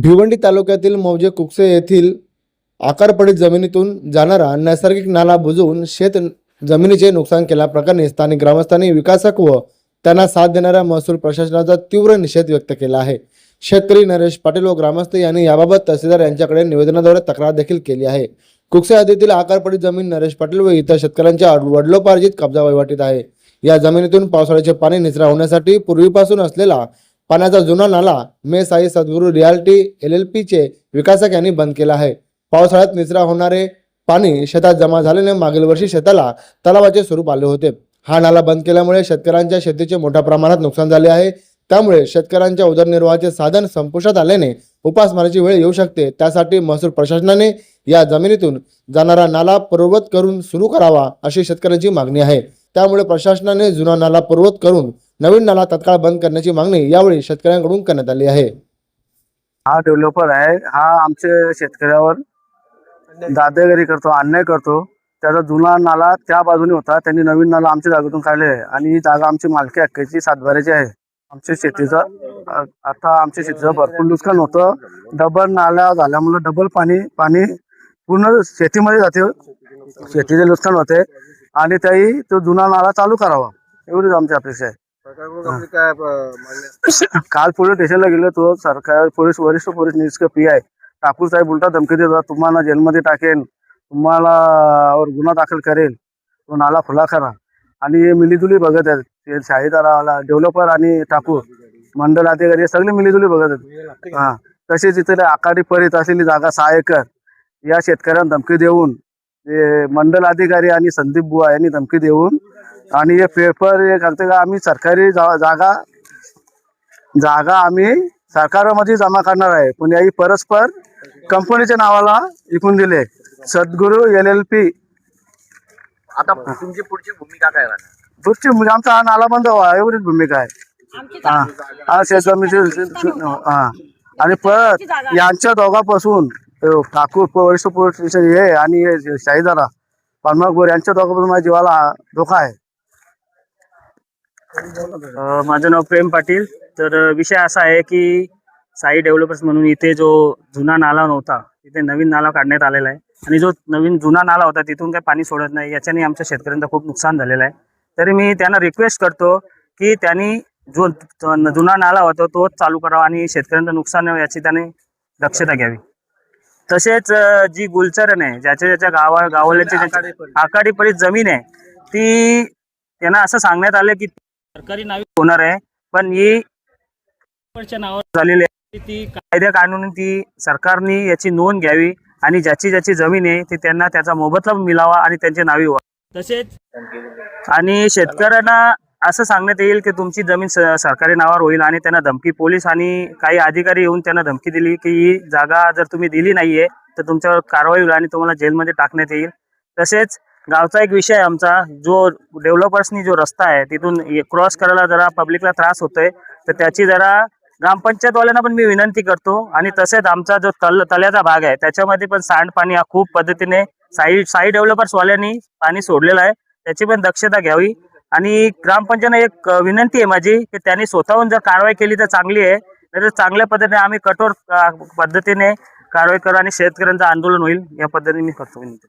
भिवंडी तालुक्यातील मौजे कुकसे येथील आकारपडीत जमिनीतून जाणारा नैसर्गिक नाला बुजवून शेत जमिनीचे नुकसान केल्याप्रकरणी स्थानिक ग्रामस्थांनी विकासक व त्यांना साथ देणाऱ्या महसूल प्रशासनाचा तीव्र निषेध व्यक्त केला आहे। शेतकरी नरेश पाटील व ग्रामस्थ यांनी याबाबत तहसीलदार यांच्याकडे निवेदनाद्वारे तक्रार देखील केली आहे। कुकसे हद्दीतील आकारपडीत जमीन नरेश पाटील व इतर शेतकऱ्यांच्या वडिलोपार्जित कब्जा वहिवाटीत आहे। या जमिनीतून पावसाळ्याचे पाणी निचरा होण्यासाठी पूर्वीपासून असलेला पाण्याचा जुना नाला मे साई सद्गुरू रियाल्टी LLP चे विकासक यांनी बंद केला आहे। पावसाळ्यात निचरा होणारे पाणी शेतात जमा झाल्याने मागील वर्षी शेताला तलावाचे स्वरूप आले होते। हा नाला बंद केल्यामुळे शेतकऱ्यांच्या शेतीचे मोठ्या प्रमाणात नुकसान झाले आहे। त्यामुळे शेतकऱ्यांच्या उदरनिर्वाहाचे साधन संपुष्टात आल्याने उपासमारीची वेळ येऊ शकते। त्यासाठी महसूल प्रशासनाने या जमिनीतून जाणारा नाला पूर्ववत करून सुरू करावा अशी शेतकऱ्यांची मागणी आहे। त्यामुळे प्रशासनाने जुना नाला पूर्ववत करून नवीन नाला तत्काळ बंद करण्याची मागणी यावेळी शेतकऱ्यांकडून करण्यात आली आहे। हा डेव्हलपर आहे, हा आमच्या शेतकऱ्यावर दादागिरी करतो, अन्याय करतो। त्याचा जुना नाला त्या बाजूने होता, त्यांनी नवीन नाला आमच्या जागेतून काढले आहे आणि ही जागा आमची मालकी हक्काची सातबाऱ्याची आहे। आमच्या शेतीचं आता आमच्या शेतीचं भरपूर नुकसान होतं। डबल नाला झाल्यामुळे डबल पाणी पूर्ण शेतीमध्ये जाते, शेतीचे नुकसान होते आणि त्याही तो जुना नाला चालू करावा एवढीच आमची अपेक्षा आहे। काल पोलीस स्टेशनला गेलो, तो सरकार पोलीस वरिष्ठ पोलीस निरीक्षक PI ठाकूर साहेब उलटा धमकी देतात, तुम्हाला जेलमध्ये टाकेन, तुम्हाला और गुन्हा दाखल करेल, तो नाला खुला करा। आणि मिलीजुली बघत आहेत शाहीदाराला, डेव्हलपर आणि ठाकूर मंडल अधिकारी सगळे मिलीजुली बघत आहेत। हा, तसेच इथे आखाडी परित असलेली जागा 6 एकर या शेतकऱ्यांना धमकी देऊन मंडल अधिकारी आणि संदीप बुवा यांनी धमकी देऊन आणि हे पेपर हे करते का आम्ही सरकारी जागा आम्ही सरकारमध्ये जमा करणार आहे, पण याही परस्पर कंपनीच्या नावाला विकून दिले सद्गुरू LLP। आता तुमची पुढची भूमिका काय राहणार? पुढची म्हणजे आमचा हा नाला बंद व्हावा एवढीच भूमिका आहे। हा शेतजमिनी हा आणि परत यांच्या दोघांपासून ठाकूर वरिष्ठ पोलीस स्टेशन हे आणि शाहीदारा पालमागोर यांच्या दोघांपासून माझ्या जीवाला धोका आहे। माझं नाव प्रेम पाटील। तर विषय असा आहे की साई डेव्हलपर्स म्हणून इथे जो जुना नाला नव्हता तिथे नवीन नाला काढण्यात आलेला आहे आणि जो नवीन जुना नाला होता तिथून काही पाणी सोडत नाही, याच्याने आमच्या शेतकऱ्यांचं खूप नुकसान झालेलं आहे। तरी मी त्यांना रिक्वेस्ट करतो की त्यांनी जो जुना नाला होता तोच चालू करावा आणि शेतकऱ्यांचं नुकसान याची त्याने दक्षता घ्यावी। तसेच जी गुलचरण आहे, ज्याच्या गावाल्याची आखाडी पडीत जमीन आहे, ती त्यांना असं सांगण्यात आलं की सरकारी नावे होणार आहे, पण ही नावावर झालेली आहे। ती कायद्या कानून ती सरकारने याची नोंद घ्यावी आणि ज्याची ज्याची जमीन आहे ती त्यांना त्याचा मोबदला मिळावा आणि त्यांच्या नावे व्हावा। तसेच आणि शेतकऱ्यांना असं सांगण्यात येईल की तुमची जमीन सरकारी नावावर होईल आणि त्यांना धमकी पोलीस आणि काही अधिकारी येऊन त्यांना धमकी दिली की ही जागा जर तुम्ही दिली नाहीये तर तुमच्यावर कारवाई होईल आणि तुम्हाला जेलमध्ये टाकण्यात येईल। तसेच गावचा एक विषय आमचा, जो डेव्हलपर्सनी जो रस्ता आहे तिथून क्रॉस करायला जरा पब्लिकला त्रास होतोय, तर त्याची जरा ग्रामपंचायतवाल्यांना पण मी विनंती करतो। आणि तसेच आमचा जो तळ्याचा भाग आहे त्याच्यामध्ये पण सांडपाणी हा खूप पद्धतीने साई डेव्हलपर्सवाल्यांनी पाणी सोडलेलं आहे, त्याची पण दक्षता घ्यावी। आणि ग्रामपंचायत एक विनंती आहे माझी की त्यांनी स्वतःहून जर कारवाई केली तर चांगली आहे, तर चांगल्या पद्धतीने आम्ही कठोर पद्धतीने कारवाई करू आणि शेतकऱ्यांचं आंदोलन होईल या पद्धतीने मी करतो विनंती।